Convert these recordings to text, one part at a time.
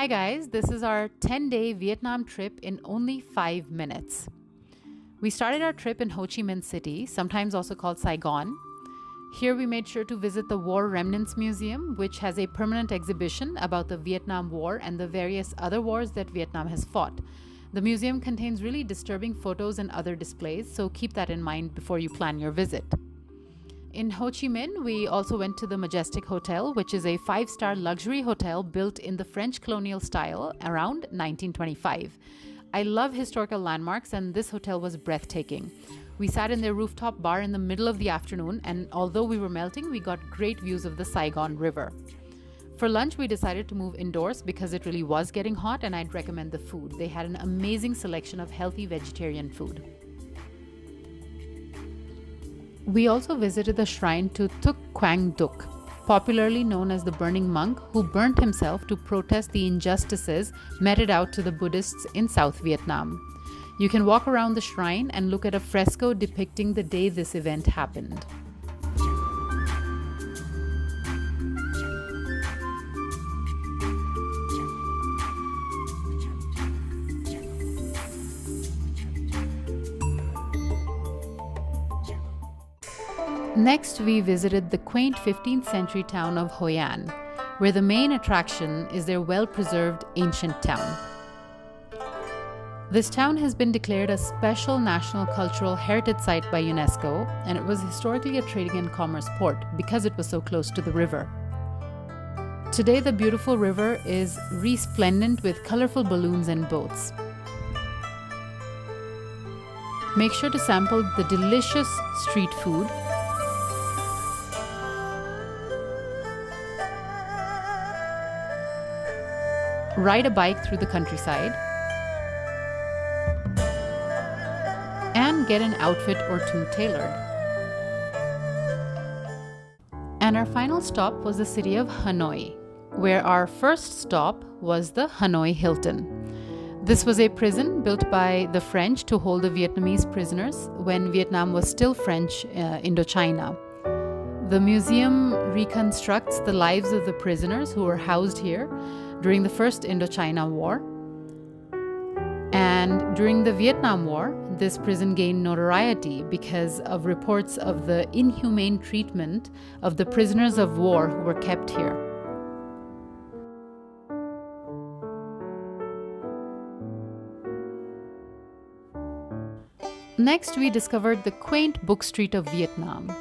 Hi guys, this is our 10-day Vietnam trip in only 5 minutes. We started our trip in Ho Chi Minh City, sometimes also called Saigon. Here we made sure to visit the War Remnants Museum, which has a permanent exhibition about the Vietnam War and the various other wars that Vietnam has fought. The museum contains really disturbing photos and other displays, so keep that in mind before you plan your visit. In Ho Chi Minh, we also went to the Majestic Hotel, which is a 5-star luxury hotel built in the French colonial style around 1925. I love historical landmarks, and this hotel was breathtaking. We sat in their rooftop bar in the middle of the afternoon, and although we were melting, we got great views of the Saigon River. For lunch, we decided to move indoors because it really was getting hot, and I'd recommend the food. They had an amazing selection of healthy vegetarian food. We also visited the shrine to Thuk Qwang Duk, popularly known as the burning monk who burnt himself to protest the injustices meted out to the Buddhists in South Vietnam. You can walk around the shrine and look at a fresco depicting the day this event happened. Next, we visited the quaint 15th century town of Hoi An, where the main attraction is their well-preserved ancient town. This town has been declared a special national cultural heritage site by UNESCO, and it was historically a trading and commerce port because it was so close to the river. Today, the beautiful river is resplendent with colorful balloons and boats. Make sure to sample the delicious street food. Ride a bike through the countryside, and get an outfit or two tailored. And our final stop was the city of Hanoi, where our first stop was the Hanoi Hilton. This was a prison built by the French to hold the Vietnamese prisoners when Vietnam was still French Indochina. The museum reconstructs the lives of the prisoners who were housed here during the First Indochina War. And during the Vietnam War, this prison gained notoriety because of reports of the inhumane treatment of the prisoners of war who were kept here. Next, we discovered the quaint book street of Vietnam,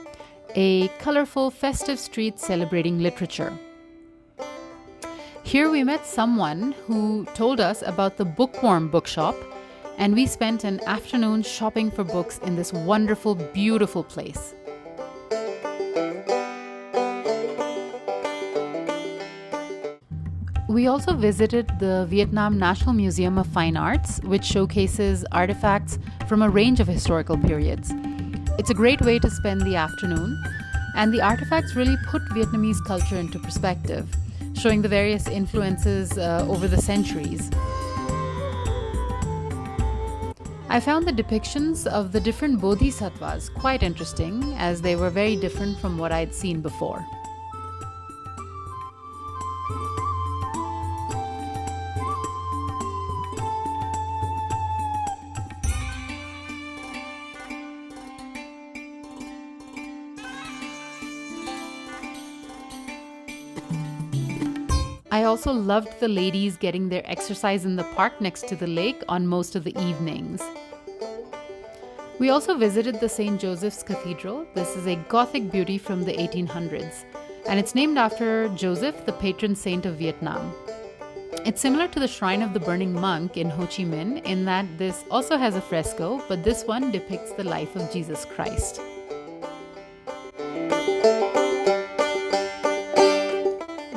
a colorful, festive street celebrating literature. Here we met someone who told us about the Bookworm bookshop, and we spent an afternoon shopping for books in this wonderful, beautiful place. We also visited the Vietnam National Museum of Fine Arts, which showcases artifacts from a range of historical periods. It's a great way to spend the afternoon, and the artifacts really put Vietnamese culture into perspective, showing the various influences over the centuries. I found the depictions of the different bodhisattvas quite interesting, as they were very different from what I'd seen before. I also loved the ladies getting their exercise in the park next to the lake on most of the evenings. We also visited the St. Joseph's Cathedral. This is a Gothic beauty from the 1800s, and it's named after Joseph, the patron saint of Vietnam. It's similar to the Shrine of the Burning Monk in Ho Chi Minh in that this also has a fresco, but this one depicts the life of Jesus Christ.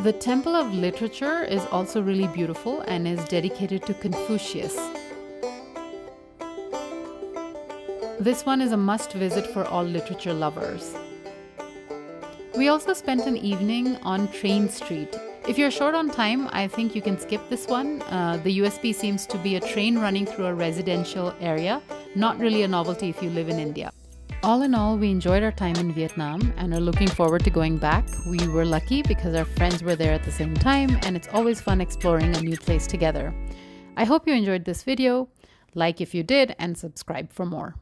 The Temple of Literature is also really beautiful and is dedicated to Confucius. This one is a must visit for all literature lovers. We also spent an evening on Train Street. If you're short on time, I think you can skip this one. The USP seems to be a train running through a residential area, not really a novelty if you live in India. All in all, we enjoyed our time in Vietnam and are looking forward to going back. We were lucky because our friends were there at the same time, and it's always fun exploring a new place together. I hope you enjoyed this video. Like if you did, and subscribe for more.